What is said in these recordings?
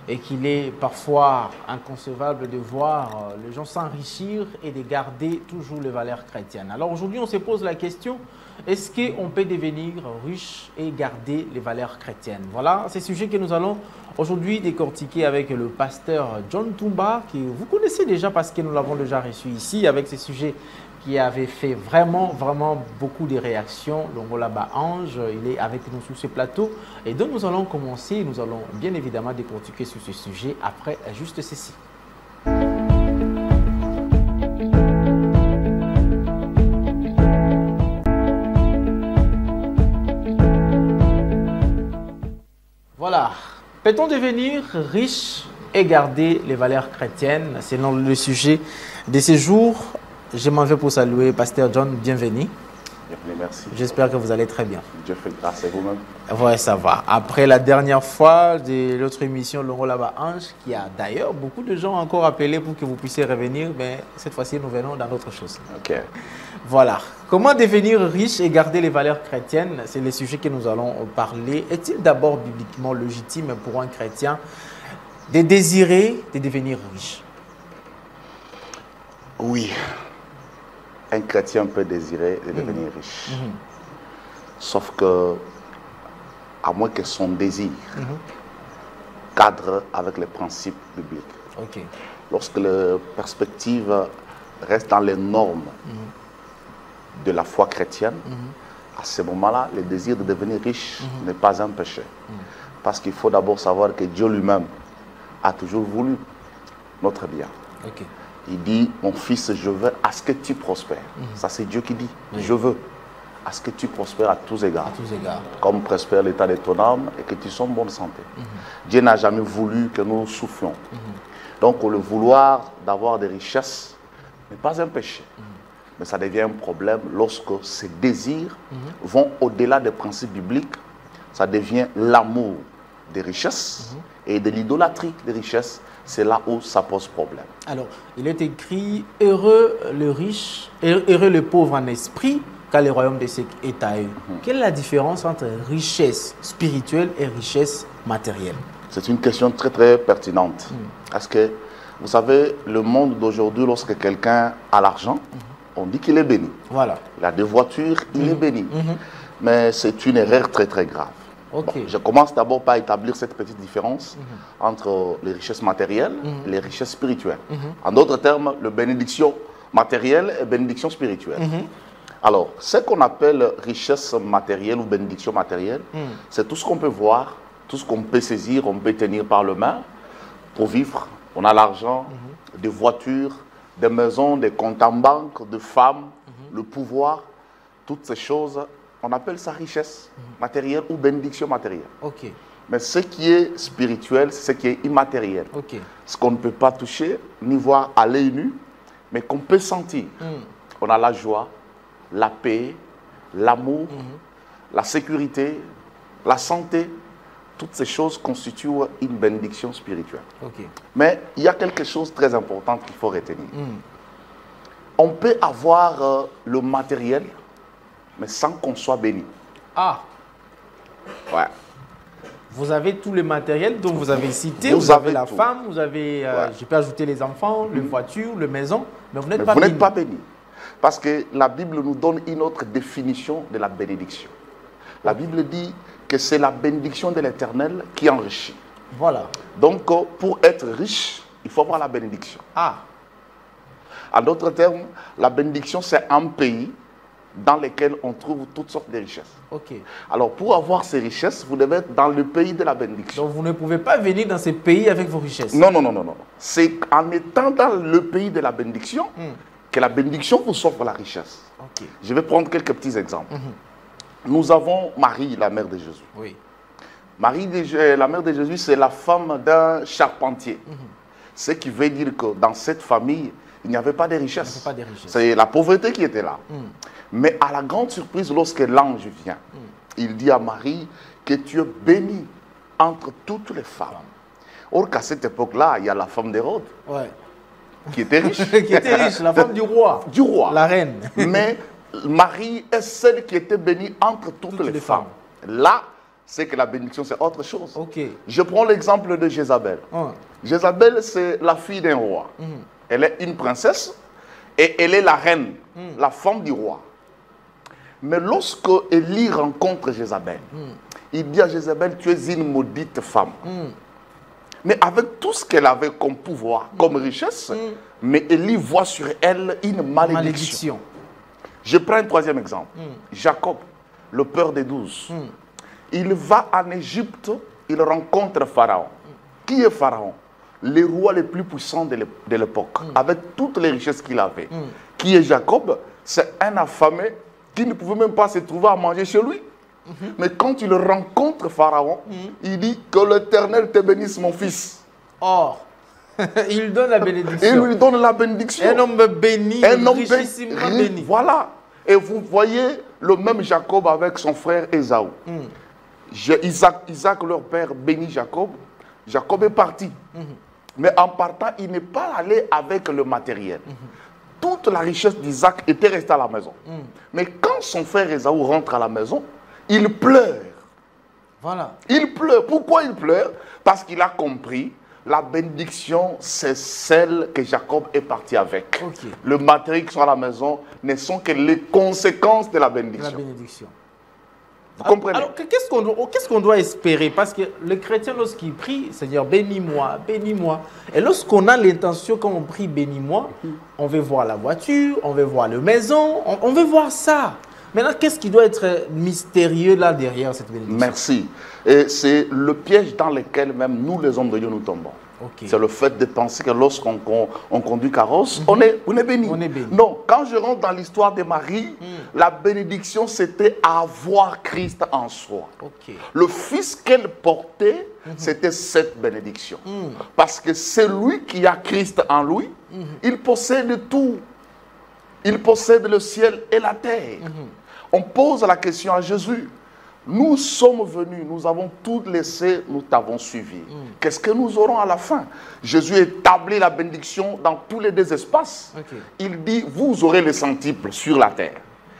et qu'il est parfois inconcevable de voir les gens s'enrichir et de garder toujours les valeurs chrétiennes. Alors aujourd'hui, on se pose la question, est-ce qu'on peut devenir riche et garder les valeurs chrétiennes? Voilà, c'est ce sujet que nous allons aujourd'hui décortiquer avec le pasteur John Toumba, que vous connaissez déjà parce que nous l'avons déjà reçu ici avec ce sujet qui avait fait vraiment beaucoup de réactions. Longolaba Ange, il est avec nous sur ce plateau et donc nous allons commencer, nous allons bien évidemment décortiquer sur ce sujet après juste ceci. Voilà, peut-on devenir riche et garder les valeurs chrétiennes? C'est le sujet de ce jour. Je m'en vais pour saluer Pasteur John, bienvenue. Bienvenue, merci. J'espère que vous allez très bien. Dieu fait grâce à vous-même. Oui, ça va. Après la dernière fois de l'autre émission Longolaba Ange, qui a d'ailleurs beaucoup de gens encore appelé pour que vous puissiez revenir, mais cette fois-ci, nous venons dans d'autres choses. Ok. Voilà. Comment devenir riche et garder les valeurs chrétiennes? C'est le sujet que nous allons parler. Est-il d'abord bibliquement légitime pour un chrétien de désirer de devenir riche? Oui. Un chrétien peut désirer de devenir riche. Sauf que, à moins que son désir cadre avec les principes bibliques. Ok. Lorsque la perspective reste dans les normes de la foi chrétienne, à ce moment-là, le désir de devenir riche n'est pas un péché. Parce qu'il faut d'abord savoir que Dieu lui-même a toujours voulu notre bien. Ok. Il dit, mon fils, je veux à ce que tu prospères. Ça, c'est Dieu qui dit. Je veux à ce que tu prospères à tous égards. À tous égards. Comme prospère l'état de ton âme et que tu sois en bonne santé. Dieu n'a jamais voulu que nous souffrions. Donc, le vouloir d'avoir des richesses n'est pas un péché. Mais ça devient un problème lorsque ces désirs vont au-delà des principes bibliques. Ça devient l'amour des richesses et de l'idolâtrie des richesses. C'est là où ça pose problème. Alors, il est écrit « Heureux le riche, heureux le pauvre en esprit, car le royaume de cieux est à eux ». Quelle est la différence entre richesse spirituelle et richesse matérielle? C'est une question très très pertinente. Parce que, vous savez, le monde d'aujourd'hui, lorsque quelqu'un a l'argent, on dit qu'il est béni. Voilà. Il a des voitures, il est béni. Mais c'est une erreur très très grave. Ok. Bon, je commence d'abord par établir cette petite différence entre les richesses matérielles et les richesses spirituelles. En d'autres termes, la bénédiction matérielle et bénédiction spirituelle. Alors, ce qu'on appelle richesse matérielle ou bénédiction matérielle, c'est tout ce qu'on peut voir, tout ce qu'on peut saisir, on peut tenir par le main pour vivre. On a l'argent, des voitures, des maisons, des comptes en banque, de femmes, le pouvoir, toutes ces choses. On appelle ça richesse matérielle ou bénédiction matérielle. Ok. Mais ce qui est spirituel, c'est ce qui est immatériel. Ok. Ce qu'on ne peut pas toucher, ni voir à l'œil nu, mais qu'on peut sentir. On a la joie, la paix, l'amour, la sécurité, la santé. Toutes ces choses constituent une bénédiction spirituelle. Ok. Mais il y a quelque chose de très important qu'il faut retenir. On peut avoir le matériel, mais sans qu'on soit béni. Ah, Ouais. vous avez tout le matériel dont vous avez cité. Vous Vous avez avez la tout. femme, vous avez, je peux ajouter les enfants, les voitures, les maisons, mais vous n'êtes Mais pas vous béni. n'êtes pas béni. Parce que la Bible nous donne une autre définition de la bénédiction. La Bible dit que c'est la bénédiction de l'Éternel qui enrichit. Voilà. Donc, pour être riche, il faut avoir la bénédiction. Ah, En d'autres termes, la bénédiction, c'est un pays dans lequel on trouve toutes sortes de richesses. ok. Alors, pour avoir ces richesses, vous devez être dans le pays de la bénédiction. Donc vous ne pouvez pas venir dans ces pays avec vos richesses. Non, non, non, non, non. C'est en étant dans le pays de la bénédiction que la bénédiction vous offre la richesse. Ok. Je vais prendre quelques petits exemples. Nous avons Marie, la mère de Jésus. Oui. Marie, la mère de Jésus, c'est la femme d'un charpentier. Ce qui veut dire que dans cette famille, il n'y avait pas de richesse. Pas de richesses. C'est la pauvreté qui était là. Mais à la grande surprise, lorsque l'ange vient, il dit à Marie que tu es bénie entre toutes les femmes. Or qu'à cette époque-là, il y a la femme d'Hérode Ouais. qui était riche. Qui était riche, la femme du roi. Du roi. La reine. Mais Marie est celle qui était bénie entre toutes les femmes. Là, c'est que la bénédiction, c'est autre chose. Ok. Je prends l'exemple de Jézabel. Jézabel, c'est la fille d'un roi. Elle est une princesse et elle est la reine, la femme du roi. Mais lorsque Élie rencontre Jézabel, il dit à Jézabel, tu es une maudite femme. Mais avec tout ce qu'elle avait comme pouvoir, comme richesse, mais Élie voit sur elle une malédiction. Je prends un troisième exemple. Jacob, le père des 12. Il va en Égypte, il rencontre Pharaon. Qui est Pharaon? Le roi le plus puissant de l'époque, avec toutes les richesses qu'il avait. Qui est Jacob? C'est un affamé qui ne pouvait même pas se trouver à manger chez lui. Mais quand il rencontre Pharaon, il dit que l'Éternel te bénisse, mon fils. Or, il donne la bénédiction. Il lui donne la bénédiction. Un homme béni, richissimement béni. Voilà. Et vous voyez le même Jacob avec son frère Ésaü. Isaac, leur père, bénit Jacob. Jacob est parti. Mais en partant, il n'est pas allé avec le matériel. Toute la richesse d'Isaac était restée à la maison. Mais quand son frère Ésaü rentre à la maison, il pleure. Voilà. Il pleure. Pourquoi il pleure? Parce qu'il a compris, la bénédiction, c'est celle que Jacob est parti avec. Okay. Le matériel qui sont à la maison ne sont que les conséquences de la bénédiction. La bénédiction. Vous comprenez? Alors, qu'est-ce qu'on doit espérer? Parce que le chrétien, lorsqu'il prie, Seigneur, bénis-moi, bénis-moi. Et lorsqu'on a l'intention, quand on prie, bénis-moi, on veut voir la voiture, on veut voir la maison, on veut voir ça. Maintenant, qu'est-ce qui doit être mystérieux là derrière cette bénédiction? Merci. Et c'est le piège dans lequel même nous, les hommes de Dieu, nous tombons. Okay. C'est le fait de penser que lorsqu'on conduit carrosse, on est béni. On est béni. Non, quand je rentre dans l'histoire de Marie, la bénédiction, c'était avoir Christ en soi. Okay. Le fils qu'elle portait, c'était cette bénédiction. Parce que c'est lui qui a Christ en lui, il possède tout. Il possède le ciel et la terre. On pose la question à Jésus. Nous sommes venus, nous avons tout laissé, nous t'avons suivi. Qu'est-ce que nous aurons à la fin? Jésus établit la bénédiction dans tous les deux espaces. Okay. Il dit, vous aurez le centuple sur la terre.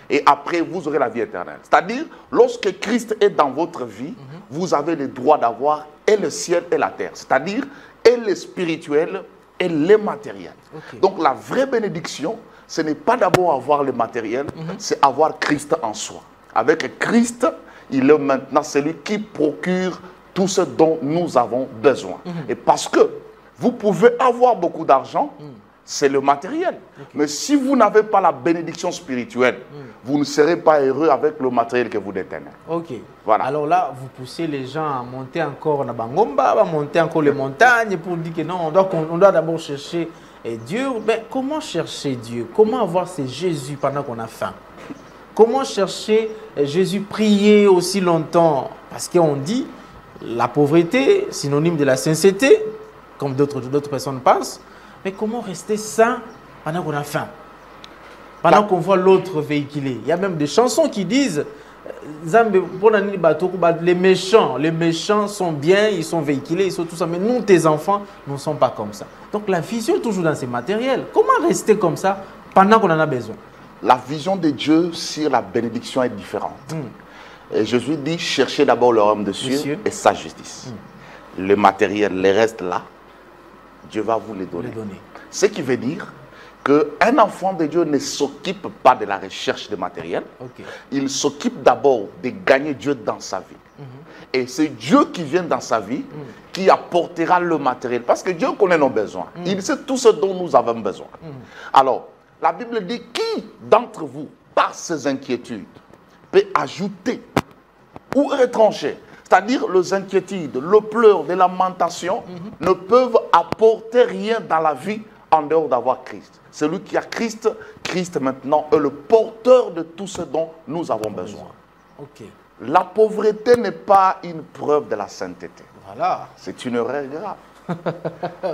Et après, vous aurez la vie éternelle. C'est-à-dire, lorsque Christ est dans votre vie, vous avez le droit d'avoir et le ciel et la terre. C'est-à-dire, et le spirituel et le matériel. Okay. Donc, la vraie bénédiction, ce n'est pas d'abord avoir le matériel, c'est avoir Christ en soi. Avec Christ, il est maintenant celui qui procure tout ce dont nous avons besoin. Et parce que vous pouvez avoir beaucoup d'argent, c'est le matériel. Okay. Mais si vous n'avez pas la bénédiction spirituelle, vous ne serez pas heureux avec le matériel que vous détenez. Ok. Voilà. Alors là, vous poussez les gens à monter encore na Bangomba, à monter encore les montagnes pour dire que non, on doit d'abord chercher Dieu. Mais comment chercher Dieu? Comment avoir ce Jésus pendant qu'on a faim? Comment chercher Jésus, prier aussi longtemps? Parce qu'on dit la pauvreté, synonyme de la sainteté, comme d'autres personnes pensent. Mais comment rester saint pendant qu'on a faim? Pendant qu'on voit l'autre véhiculer. Il y a même des chansons qui disent les méchants sont bien, ils sont véhiculés, ils sont tout ça. Mais nous, tes enfants, nous ne sommes pas comme ça. Donc la vision est toujours dans ces matériels. Comment rester comme ça pendant qu'on en a besoin? La vision de Dieu sur la bénédiction est différente. Et Jésus dit, cherchez d'abord le royaume de Dieu et sa justice. Le matériel, les restes là, Dieu va vous les donner. Ce qui veut dire qu'un enfant de Dieu ne s'occupe pas de la recherche de matériel. Okay. Il s'occupe d'abord de gagner Dieu dans sa vie. Et c'est Dieu qui vient dans sa vie qui apportera le matériel. Parce que Dieu connaît nos besoins. Il sait tout ce dont nous avons besoin. Alors, la Bible dit, qui d'entre vous, par ses inquiétudes, peut ajouter ou retrancher? C'est-à-dire, les inquiétudes, le pleur, les lamentations ne peuvent apporter rien dans la vie en dehors d'avoir Christ. Celui qui a Christ, Christ maintenant est le porteur de tout ce dont nous avons besoin. Okay. La pauvreté n'est pas une preuve de la sainteté. Voilà. C'est une erreur grave.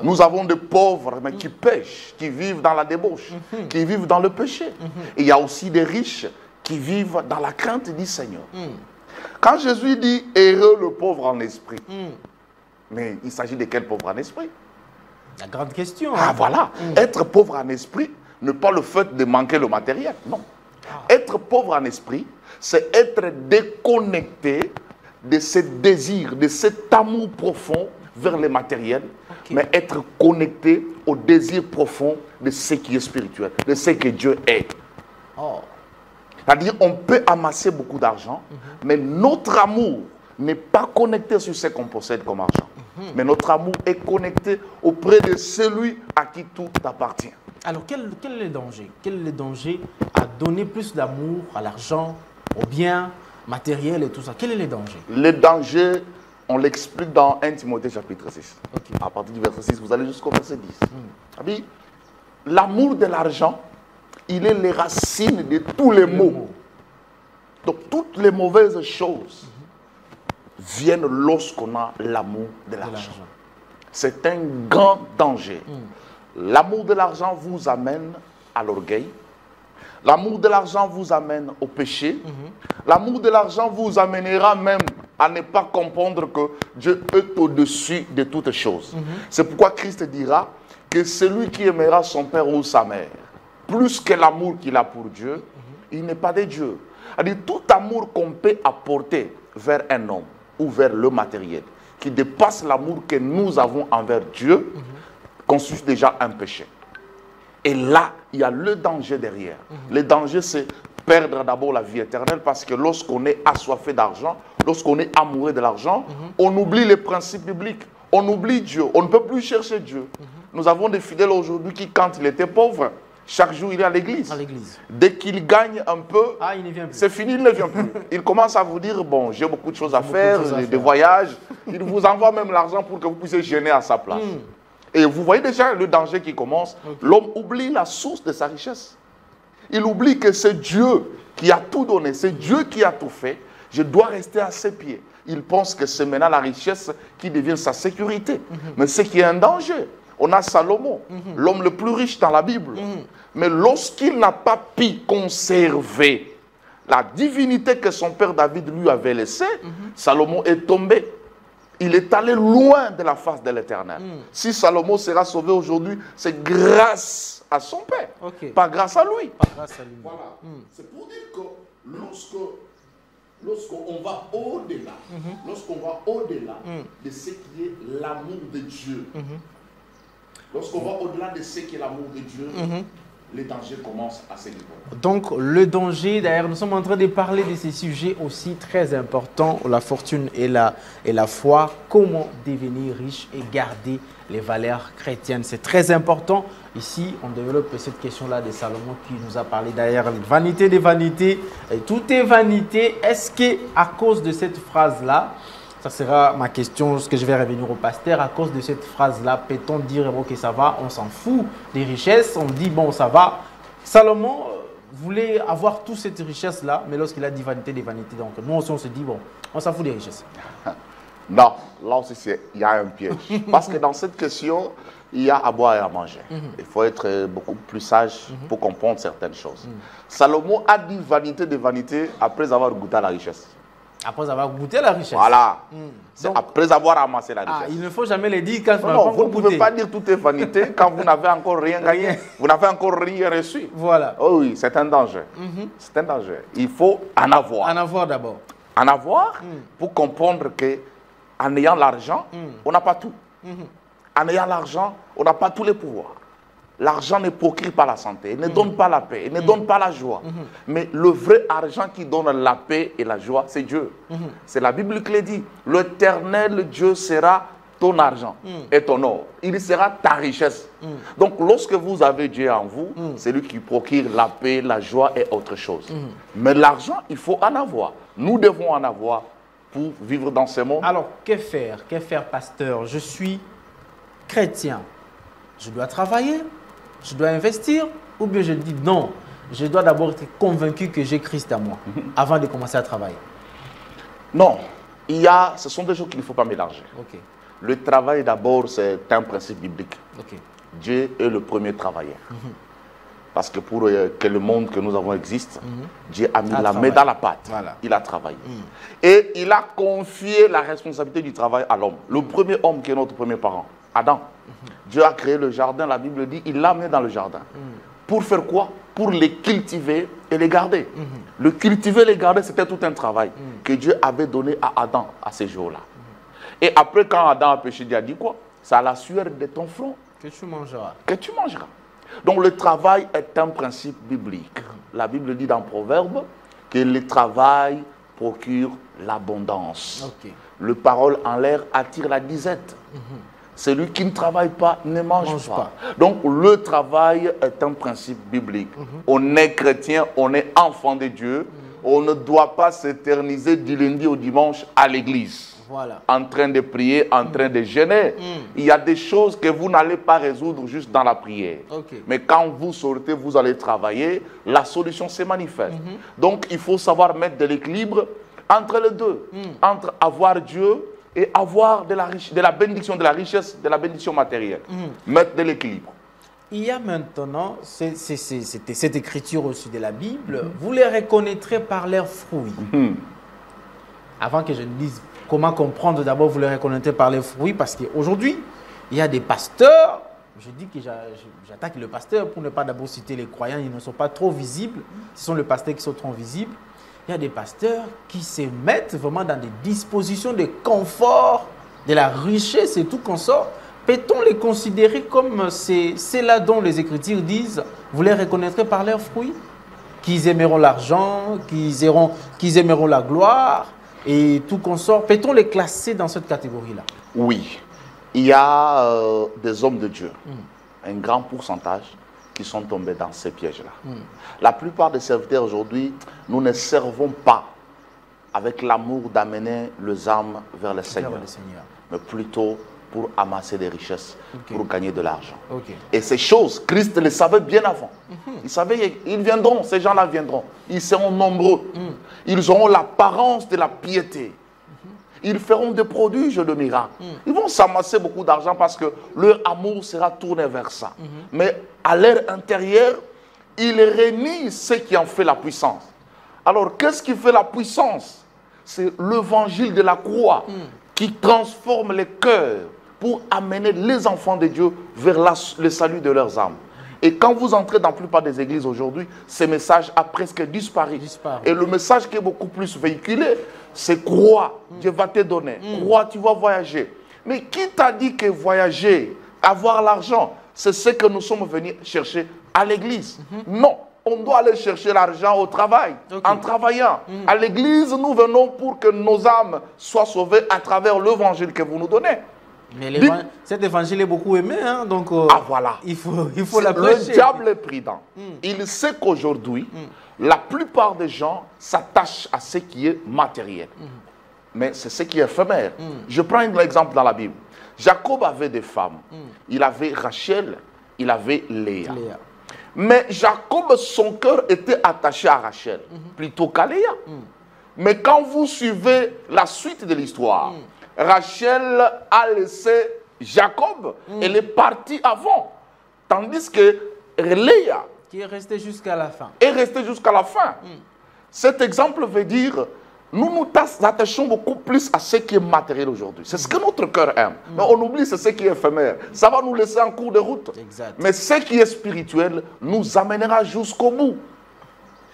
Nous avons des pauvres mais qui pêchent, qui vivent dans la débauche, qui vivent dans le péché. Et il y a aussi des riches qui vivent dans la crainte du Seigneur. Quand Jésus dit « heureux le pauvre en esprit », mais il s'agit de quel pauvre en esprit? La grande question. Ah voilà, être pauvre en esprit n'est pas le fait de manquer le matériel, non. Être pauvre en esprit, c'est être déconnecté de ce désir, de cet amour profond vers le matériel, mais être connecté au désir profond de ce qui est spirituel, de ce que Dieu est. C'est-à-dire, on peut amasser beaucoup d'argent, mais notre amour n'est pas connecté sur ce qu'on possède comme argent. Mais notre amour est connecté auprès de celui à qui tout appartient. Alors, quel est le danger? Quel est le danger à donner plus d'amour à l'argent, aux biens matériels et tout ça? Quel est le danger? Le danger, on l'explique dans 1 Timothée chapitre 6. À partir du verset 6, vous allez jusqu'au verset 10. L'amour de l'argent, il est les racines de tous les maux. Donc, toutes les mauvaises choses viennent lorsqu'on a l'amour de l'argent. C'est un grand danger. L'amour de l'argent vous amène à l'orgueil. L'amour de l'argent vous amène au péché. L'amour de l'argent vous amènera même à ne pas comprendre que Dieu est au-dessus de toutes choses. C'est pourquoi Christ dira que celui qui aimera son père ou sa mère, plus que l'amour qu'il a pour Dieu, il n'est pas de Dieu. C'est-à-dire, tout amour qu'on peut apporter vers un homme ou vers le matériel, qui dépasse l'amour que nous avons envers Dieu, constitue déjà un péché. Et là, il y a le danger derrière. Le danger, c'est perdre d'abord la vie éternelle, parce que lorsqu'on est assoiffé d'argent, lorsqu'on est amoureux de l'argent, on oublie les principes bibliques, on oublie Dieu, on ne peut plus chercher Dieu. Nous avons des fidèles aujourd'hui qui, quand il était pauvre, chaque jour il est à l'église. Dès qu'il gagne un peu, c'est fini, il ne vient plus. Il commence à vous dire, bon, j'ai beaucoup de choses à faire, des voyages. Il vous envoie même l'argent pour que vous puissiez gêner à sa place. Et vous voyez déjà le danger qui commence. L'homme oublie la source de sa richesse. Il oublie que c'est Dieu qui a tout donné, c'est Dieu qui a tout fait. Je dois rester à ses pieds. Il pense que c'est maintenant la richesse qui devient sa sécurité. Mais c'est qui est un danger. On a Salomon, l'homme le plus riche dans la Bible. Mais lorsqu'il n'a pas pu conserver la divinité que son père David lui avait laissée, Salomon est tombé. Il est allé loin de la face de l'Éternel. Si Salomon sera sauvé aujourd'hui, c'est grâce à son père, pas grâce à lui. Voilà. C'est pour dire que lorsqu'on va au-delà, lorsqu'on va au-delà de ce qui est l'amour de Dieu, lorsqu'on va au-delà de ce qui est l'amour de Dieu, les dangers commencent à se développer. Donc, le danger, d'ailleurs, nous sommes en train de parler de ces sujets aussi très importants, la fortune et la foi. Comment devenir riche et garder les valeurs chrétiennes. C'est très important. Ici, on développe cette question-là de Salomon qui nous a parlé d'ailleurs, vanité des vanités, et tout est vanité. Est-ce qu'à cause de cette phrase-là, ça sera ma question, ce que je vais revenir au pasteur. À cause de cette phrase-là, peut-on dire ok, ça va, on s'en fout des richesses, on dit bon, ça va. Salomon voulait avoir toute cette richesse-là, mais lorsqu'il a dit vanité des vanités, donc nous aussi on se dit bon, on s'en fout des richesses. Non, là aussi il y a un piège. Parce que dans cette question, il y a à boire et à manger. Il faut être beaucoup plus sage pour comprendre certaines choses. Salomon a dit vanité des vanités après avoir goûté à la richesse. Après avoir goûté la richesse. Voilà. Donc, après avoir amassé la richesse. Il ne faut jamais le dire quand vous ne pouvez pas dire tout est vanité quand vous n'avez encore rien gagné. Vous n'avez encore rien reçu. Voilà. Oh oui, c'est un danger. C'est un danger. Il faut en avoir. En avoir d'abord. En avoir pour comprendre qu'en ayant l'argent, on n'a pas tout. En ayant l'argent, on n'a pas tous les pouvoirs. L'argent ne procure pas la santé, il ne donne pas la paix, il ne donne pas la joie. Mais le vrai argent qui donne la paix et la joie, c'est Dieu. C'est la Bible qui le dit. L'éternel Dieu sera ton argent et ton or. Il sera ta richesse. Donc lorsque vous avez Dieu en vous, c'est lui qui procure la paix, la joie et autre chose. Mais l'argent, il faut en avoir. Nous devons en avoir pour vivre dans ce monde. Alors, que faire? Que faire, pasteur? Je suis chrétien. Je dois travailler? Je dois investir? Ou bien je dis non, je dois d'abord être convaincu que j'ai Christ à moi avant de commencer à travailler? Non, ce sont des choses qu'il ne faut pas mélanger. Le travail d'abord, c'est un principe biblique. Dieu est le premier travailleur. Parce que pour que le monde que nous avons existe, Dieu a mis la main dans la pâte. Voilà. Il a travaillé. Et il a confié la responsabilité du travail à l'homme. Le premier homme qui est notre premier parent, Adam. Dieu a créé le jardin, la Bible dit, il l'a mis dans le jardin. Pour faire quoi? Pour les cultiver et les garder. Le cultiver et les garder, c'était tout un travail que Dieu avait donné à Adam à ces jours-là. Et après, quand Adam a péché, Dieu a dit quoi? C'est à la sueur de ton front que tu mangeras. Que tu mangeras. Donc le travail est un principe biblique. La Bible dit dans Proverbe que le travail procure l'abondance. Le parole en l'air attire la disette. Celui qui ne travaille pas ne mange pas. Donc le travail est un principe biblique. On est chrétien, on est enfant de Dieu. On ne doit pas s'éterniser du lundi au dimanche à l'église. Voilà. En train de prier, en train de jeûner. Il y a des choses que vous n'allez pas résoudre juste dans la prière. Mais quand vous sortez, vous allez travailler, la solution se manifeste. Donc il faut savoir mettre de l'équilibre entre les deux. Entre avoir Dieu et avoir de la bénédiction, de la richesse, de la bénédiction matérielle. Mettre de l'équilibre. Il y a maintenant, c'était cette écriture aussi de la Bible, vous les reconnaîtrez par leurs fruits. Avant que je ne dise comment comprendre, d'abord vous les reconnaîtrez par leurs fruits, parce qu'aujourd'hui, il y a des pasteurs, je dis que j'attaque le pasteur pour ne pas d'abord citer les croyants, ils ne sont pas trop visibles, ce sont les pasteurs qui sont trop visibles. Il y a des pasteurs qui se mettent vraiment dans des dispositions de confort, de la richesse et tout consort. Peut-on les considérer comme c'est là dont les Écritures disent, vous les reconnaîtrez par leurs fruits? Qu'ils aimeront l'argent, qu'ils aimeront la gloire et tout consort. Peut-on les classer dans cette catégorie-là? Oui. Il y a des hommes de Dieu, un grand pourcentage, qui sont tombés dans ces pièges-là. La plupart des serviteurs aujourd'hui, nous ne servons pas avec l'amour d'amener les âmes vers le Seigneur, mais plutôt pour amasser des richesses, pour gagner de l'argent. Et ces choses, Christ les savait bien avant. Il savait, ils viendront, ces gens-là viendront. Ils seront nombreux. Ils auront l'apparence de la piété. Ils feront des prodiges de miracles. Ils vont s'amasser beaucoup d'argent parce que leur amour sera tourné vers ça. Mais à leur intérieur, ils renient ce qui en fait la puissance. Alors, qu'est-ce qui fait la puissance? C'est l'évangile de la croix qui transforme les cœurs pour amener les enfants de Dieu vers le salut de leurs âmes. Et quand vous entrez dans la plupart des églises aujourd'hui, ce message a presque disparu. Et le message qui est beaucoup plus véhiculé, c'est crois, Dieu va te donner. Crois, tu vas voyager. Mais qui t'a dit que voyager, avoir l'argent, c'est ce que nous sommes venus chercher à l'église? Non, on doit aller chercher l'argent au travail, en travaillant. À l'église, nous venons pour que nos âmes soient sauvées à travers l'évangile que vous nous donnez. Mais cet évangile est beaucoup aimé, hein, donc voilà. il faut la prêcher. Le diable est prudent. Il sait qu'aujourd'hui, la plupart des gens s'attachent à ce qui est matériel. Mais c'est ce qui est éphémère. Je prends un exemple dans la Bible. Jacob avait des femmes. Il avait Rachel, il avait Léa. Mais Jacob, son cœur était attaché à Rachel, plutôt qu'à Léa. Mais quand vous suivez la suite de l'histoire, Rachel a laissé Jacob, elle est partie avant. Tandis que Léa, qui est restée jusqu'à la fin. Est restée jusqu'à la fin. Cet exemple veut dire, nous nous attachons beaucoup plus à ce qui est matériel aujourd'hui. C'est ce que notre cœur aime. Mais on oublie c'est ce qui est éphémère. Ça va nous laisser en cours de route. Mais ce qui est spirituel nous amènera jusqu'au bout.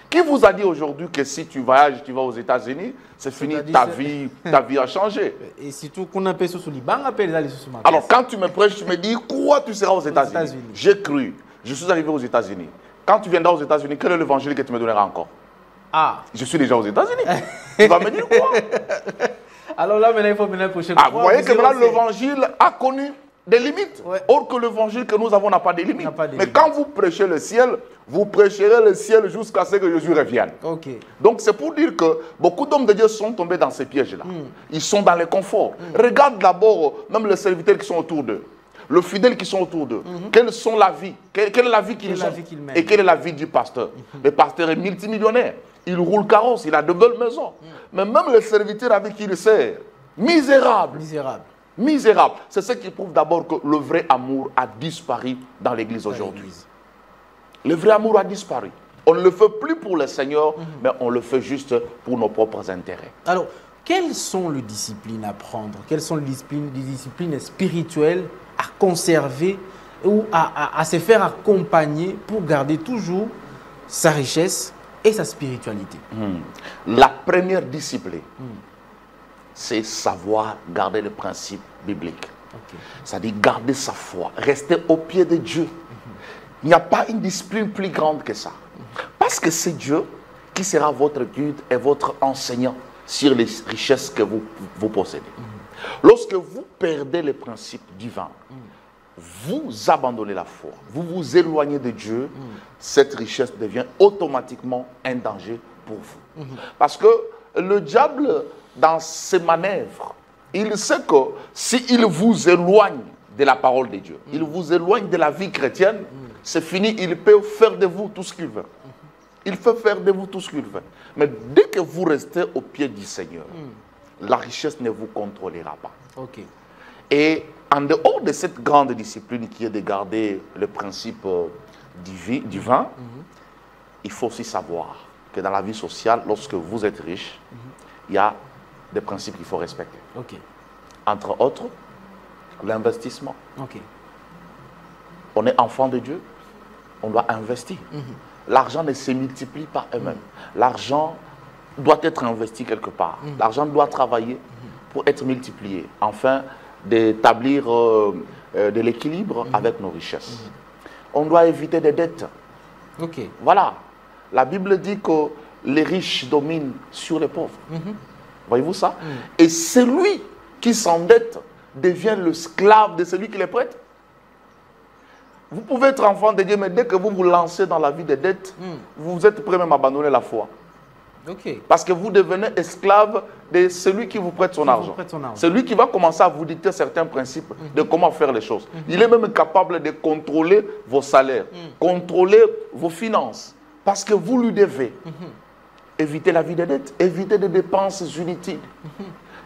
Qui vous a dit aujourd'hui que si tu voyages, tu vas aux États-Unis, c'est fini, ta vie a changé. Et surtout qu'on appelle ça sous l'Iban, appelle ça les sous. Alors quand tu me prêches, tu me dis, quoi tu seras aux États-Unis? J'ai cru. Je suis arrivé aux États-Unis. Quand tu viendras aux États-Unis, quel est l'évangile que tu me donneras encore? Je suis déjà aux États-Unis. Tu vas me dire quoi? Alors là, maintenant, il faut venir prochaine fois. Vous voyez que maintenant, l'évangile a connu des limites. Or que l'évangile que nous avons n'a pas de limites. Mais quand vous prêchez le ciel, vous prêcherez le ciel jusqu'à ce que Jésus revienne. Donc c'est pour dire que beaucoup d'hommes de Dieu sont tombés dans ces pièges-là. Ils sont dans le confort. Regarde d'abord même les serviteurs qui sont autour d'eux. Le fidèle qui sont autour d'eux. Quelle sont la vie? Quelle est la vie qu'ils ont? Et quelle est la vie du pasteur? Le pasteur est multimillionnaire. Il roule carrosse, il a de belles maisons. Mais même les serviteurs avec qui il sert, misérable. Misérable. C'est ce qui prouve d'abord que le vrai amour a disparu dans l'église aujourd'hui. Le vrai amour a disparu. On ne le fait plus pour le Seigneur, mais on le fait juste pour nos propres intérêts. Alors, quelles sont les disciplines à prendre? Quelles sont les disciplines spirituelles à conserver ou à se faire accompagner pour garder toujours sa richesse et sa spiritualité? La première discipline, c'est savoir garder les principes bibliques. C'est-à-dire garder sa foi, rester au pied de Dieu. Il n'y a pas une discipline plus grande que ça. Parce que c'est Dieu qui sera votre guide et votre enseignant sur les richesses que vous possédez. Lorsque vous perdez les principes divins, vous abandonnez la foi, vous vous éloignez de Dieu, cette richesse devient automatiquement un danger pour vous. Parce que le diable, dans ses manœuvres, il sait que s'il vous éloigne de la parole de Dieu, il vous éloigne de la vie chrétienne, c'est fini, il peut faire de vous tout ce qu'il veut. Il peut faire de vous tout ce qu'il veut. Mais dès que vous restez au pied du Seigneur, la richesse ne vous contrôlera pas. Et en dehors de cette grande discipline qui est de garder le principe divin, il faut aussi savoir que dans la vie sociale, lorsque vous êtes riche, il y a des principes qu'il faut respecter. Entre autres, l'investissement. On est enfant de Dieu, on doit investir. L'argent ne se multiplie pas eux-mêmes. L'argent doit être investi quelque part. L'argent doit travailler pour être multiplié, afin d'établir de l'équilibre avec nos richesses. On doit éviter des dettes. Voilà. La Bible dit que les riches dominent sur les pauvres. Voyez-vous ça? Et celui qui s'endette devient l'esclave de celui qui les prête. Vous pouvez être enfant de Dieu, mais dès que vous vous lancez dans la vie des dettes, vous êtes prêt même à abandonner la foi. Parce que vous devenez esclave de celui qui vous prête son argent. Celui qui va commencer à vous dicter certains principes de comment faire les choses. Il est même capable de contrôler vos salaires, contrôler vos finances. Parce que vous lui devez. Éviter la vie des dettes, éviter des dépenses inutiles.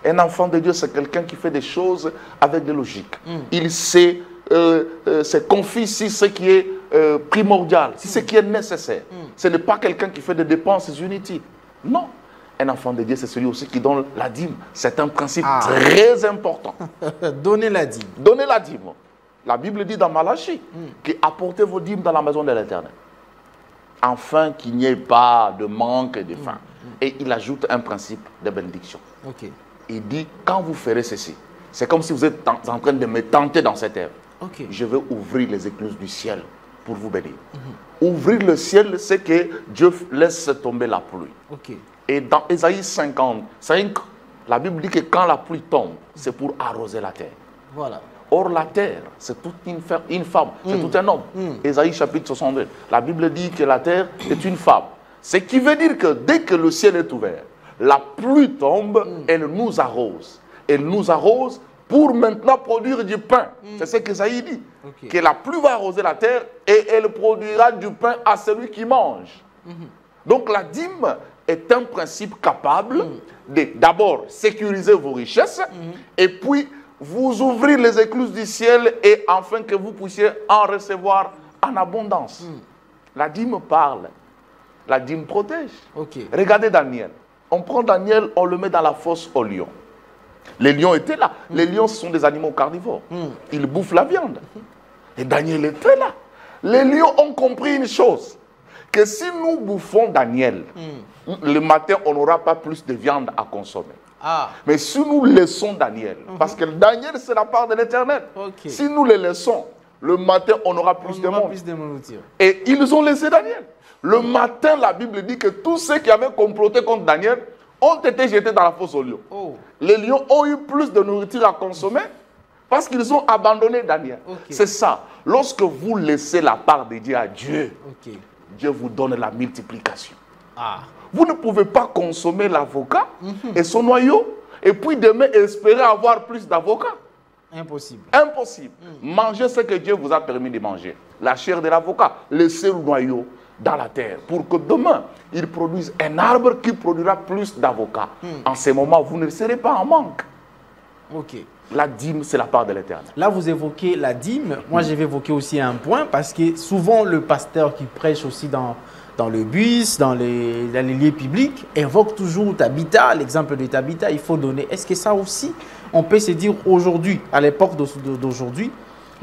Un enfant de Dieu, c'est quelqu'un qui fait des choses avec de logique. Il sait se confie sur ce qui est primordial, sur ce qui est nécessaire. Ce n'est pas quelqu'un qui fait des dépenses inutiles. Non. Un enfant de Dieu, c'est celui aussi qui donne la dîme. C'est un principe très important. Donner la dîme. Donner la dîme. La Bible dit dans Malachie que apportez vos dîmes dans la maison de l'Éternel. Afin qu'il n'y ait pas de manque et de faim. Et il ajoute un principe de bénédiction. Il dit, quand vous ferez ceci, c'est comme si vous êtes en train de me tenter dans cette ère. Je vais ouvrir les écluses du ciel pour vous bénir. Ouvrir le ciel, c'est que Dieu laisse tomber la pluie. Et dans Ésaïe 55, la Bible dit que quand la pluie tombe, c'est pour arroser la terre. Or, la terre, c'est toute une femme, c'est tout un homme. Ésaïe chapitre 62. La Bible dit que la terre est une femme. Ce qui veut dire que dès que le ciel est ouvert, la pluie tombe, elle nous arrose. Elle nous arrose pour maintenant produire du pain. C'est ce qu'Ésaïe dit. Que la pluie va arroser la terre et elle produira du pain à celui qui mange. Donc la dîme est un principe capable de d'abord sécuriser vos richesses et puis vous ouvrir les écluses du ciel et afin que vous puissiez en recevoir en abondance. La dîme parle. La dîme protège. Regardez Daniel. On prend Daniel, on le met dans la fosse aux lions. Les lions étaient là. Les lions, ce sont des animaux carnivores. Ils bouffent la viande. Et Daniel était là. Les lions ont compris une chose. Que si nous bouffons Daniel, le matin, on n'aura pas plus de viande à consommer. Mais si nous laissons Daniel, parce que Daniel, c'est la part de l'Éternel. Si nous le laissons, le matin, on aura plus de monde. Et ils ont laissé Daniel. Le matin, la Bible dit que tous ceux qui avaient comploté contre Daniel ont été jetés dans la fosse aux lions. Les lions ont eu plus de nourriture à consommer parce qu'ils ont abandonné Daniel. C'est ça. Lorsque vous laissez la part de Dieu à Dieu, Dieu vous donne la multiplication. Vous ne pouvez pas consommer l'avocat et son noyau et puis demain espérer avoir plus d'avocats. Impossible. Impossible. Mangez ce que Dieu vous a permis de manger. La chair de l'avocat, laissez le noyau dans la terre pour que demain, il produise un arbre qui produira plus d'avocats. En ce moment, vous ne serez pas en manque. La dîme, c'est la part de l'Éternel. Là, vous évoquez la dîme. Moi, je vais évoquer aussi un point parce que souvent, le pasteur qui prêche aussi dans le bus, dans les lieux publics, évoque toujours Tabitha, l'exemple de Tabitha, il faut donner. Est-ce que ça aussi, on peut se dire aujourd'hui, à l'époque d'aujourd'hui,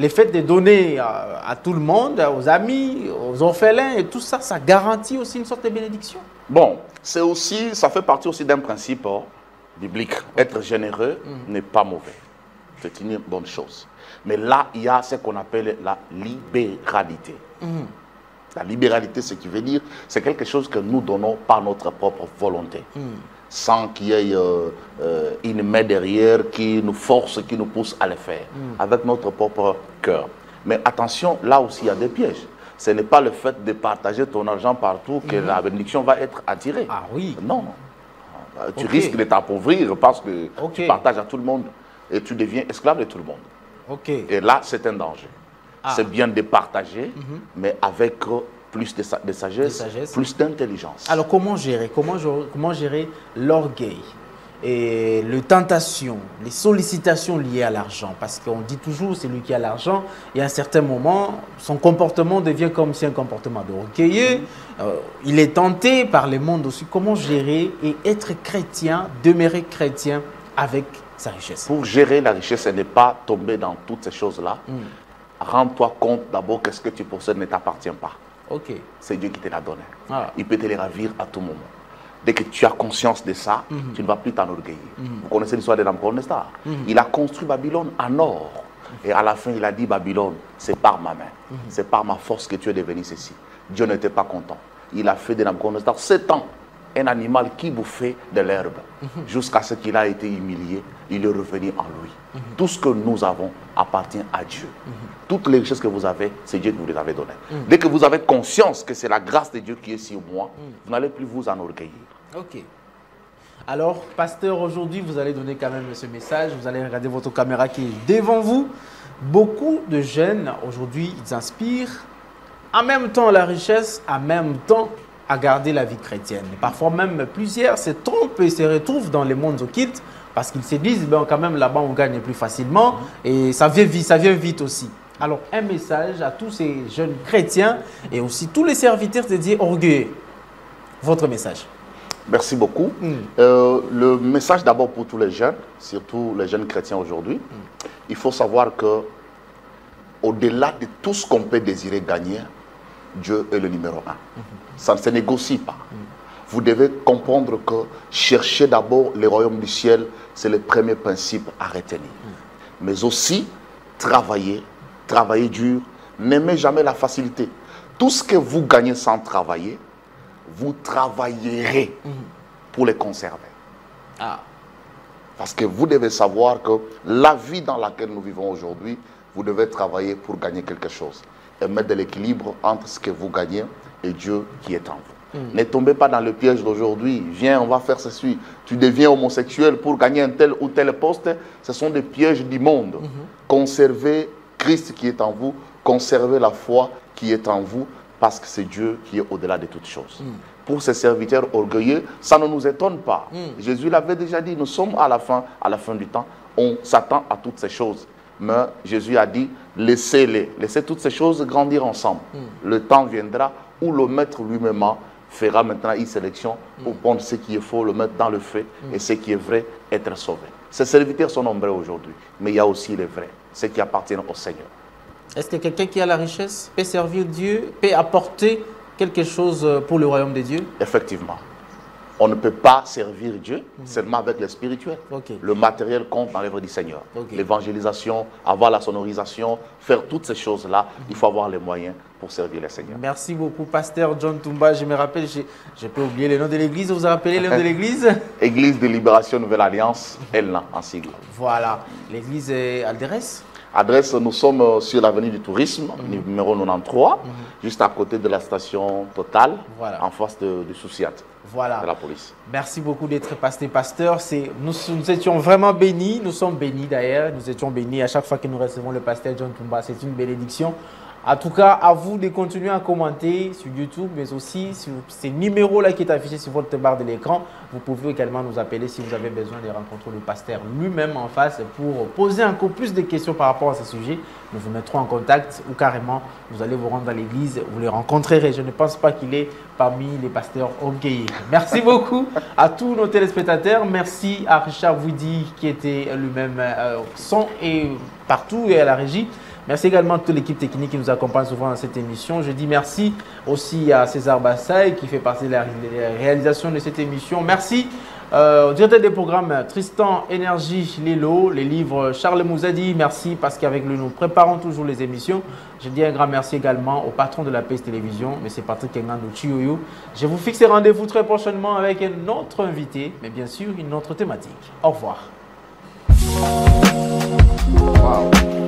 le fait de donner à tout le monde, aux amis, aux orphelins et tout ça, ça garantit aussi une sorte de bénédiction? Bon, c'est aussi, ça fait partie aussi d'un principe biblique. Être généreux n'est pas mauvais. C'est une bonne chose. Mais là, il y a ce qu'on appelle la libéralité. La libéralité, ce qui veut dire, c'est quelque chose que nous donnons par notre propre volonté. Sans qu'il y ait une main derrière qui nous force, qui nous pousse à le faire. Avec notre propre cœur. Mais attention, là aussi, il y a des pièges. Ce n'est pas le fait de partager ton argent partout que la bénédiction va être attirée. Ah oui. Non. Tu risques de t'appauvrir parce que tu partages à tout le monde et tu deviens esclave de tout le monde. Et là, c'est un danger. C'est bien de partager, mais avec plus de sagesse, plus d'intelligence. Alors, comment gérer? Comment gérer l'orgueil et les tentations, les sollicitations liées à l'argent? Parce qu'on dit toujours, celui qui a l'argent, et à un certain moment, son comportement devient comme si un comportement d'orgueilleux. Il est tenté par le monde aussi. Comment gérer et être chrétien, demeurer chrétien avec sa richesse? Pour gérer la richesse et ne pas tomber dans toutes ces choses-là, rends-toi compte d'abord que ce que tu possèdes ne t'appartient pas. C'est Dieu qui te l'a donné. Il peut te les ravir à tout moment. Dès que tu as conscience de ça, tu ne vas plus t'enorgueillir. Vous connaissez l'histoire de Nabuchodonosor. Il a construit Babylone en or. Et à la fin, il a dit, Babylone, c'est par ma main. C'est par ma force que tu es devenu ceci. Dieu n'était pas content. Il a fait de Nabuchodonosor 7 ans un animal qui bouffait de l'herbe. Jusqu'à ce qu'il a été humilié, il est revenu en lui. Tout ce que nous avons appartient à Dieu. Toutes les richesses que vous avez, c'est Dieu qui vous les avait données. Dès que vous avez conscience que c'est la grâce de Dieu qui est sur moi, vous n'allez plus vous enorgueillir. Alors, pasteur, aujourd'hui, vous allez donner quand même ce message. Vous allez regarder votre caméra qui est devant vous. Beaucoup de jeunes, aujourd'hui, ils inspirent en même temps la richesse, en même temps à garder la vie chrétienne. Parfois même plusieurs se trompent et se retrouvent dans les mondes occultes parce qu'ils se disent, ben, quand même là-bas on gagne plus facilement et ça vient vite aussi. Alors un message à tous ces jeunes chrétiens et aussi tous les serviteurs de Dieu orgueilleux. Votre message. Merci beaucoup. Le message d'abord pour tous les jeunes, surtout les jeunes chrétiens aujourd'hui, il faut savoir que au-delà de tout ce qu'on peut désirer gagner, Dieu est le numéro 1. Ça ne se négocie pas. Vous devez comprendre que chercher d'abord le royaume du ciel, c'est le premier principe à retenir. Mais aussi, travailler dur, n'aimez jamais la facilité. Tout ce que vous gagnez sans travailler, vous travaillerez pour les conserver. Parce que vous devez savoir que la vie dans laquelle nous vivons aujourd'hui, vous devez travailler pour gagner quelque chose. Et mettre de l'équilibre entre ce que vous gagnez et Dieu qui est en vous. Ne tombez pas dans le piège d'aujourd'hui. Viens, on va faire ceci. Tu deviens homosexuel pour gagner un tel ou tel poste. Ce sont des pièges du monde. Conservez Christ qui est en vous. Conservez la foi qui est en vous. Parce que c'est Dieu qui est au-delà de toutes choses. Pour ces serviteurs orgueilleux, ça ne nous étonne pas. Jésus l'avait déjà dit, nous sommes à la fin du temps. On s'attend à toutes ces choses. Mais Jésus a dit, laissez-les, laissez toutes ces choses grandir ensemble. Le temps viendra où le maître lui-même fera maintenant une sélection pour prendre ce qui est faux, le mettre dans le feu, et ce qui est vrai, être sauvé. Ces serviteurs sont nombreux aujourd'hui, mais il y a aussi les vrais, ceux qui appartiennent au Seigneur. Est-ce que quelqu'un qui a la richesse peut servir Dieu, peut apporter quelque chose pour le royaume de Dieu? Effectivement. On ne peut pas servir Dieu seulement avec le spirituel. Le matériel compte dans l'œuvre du Seigneur. L'évangélisation, avoir la sonorisation, faire toutes ces choses-là, il faut avoir les moyens pour servir le Seigneur. Merci beaucoup, pasteur John Toumba. Je me rappelle, j'ai pas oublié le nom de l'église. Vous vous rappelez le nom de l'église? Église de Libération Nouvelle Alliance, ELNA en sigle. Voilà. L'église est adresse? Adresse, nous sommes sur l'avenue du Tourisme, numéro 93, juste à côté de la station Total, en face du Souciat. De la police. Merci beaucoup d'être pasteur. Nous étions vraiment bénis. Nous sommes bénis d'ailleurs. Nous étions bénis à chaque fois que nous recevons le pasteur John Toumba. C'est une bénédiction. En tout cas, à vous de continuer à commenter sur YouTube, mais aussi sur ces numéros-là qui est affiché sur votre barre de l'écran. Vous pouvez également nous appeler si vous avez besoin de rencontrer le pasteur lui-même en face pour poser encore plus de questions par rapport à ce sujet. Nous vous mettrons en contact ou carrément, vous allez vous rendre à l'église, vous les rencontrerez. Je ne pense pas qu'il est parmi les pasteurs orgueilleux. Merci beaucoup à tous nos téléspectateurs. Merci à Richard Woudy qui était lui-même son et partout et à la régie. Merci également à toute l'équipe technique qui nous accompagne souvent dans cette émission. Je dis merci aussi à César Bassaï qui fait partie de la réalisation de cette émission. Merci au directeur des programmes Tristan Énergie Lelo, les livres Charles Mouzadi. Merci parce qu'avec lui, nous préparons toujours les émissions. Je dis un grand merci également au patron de la PS Télévision, M. Patrick Engando Chioyo. Je vous fixe rendez-vous très prochainement avec un autre invité, mais bien sûr une autre thématique. Au revoir. Wow.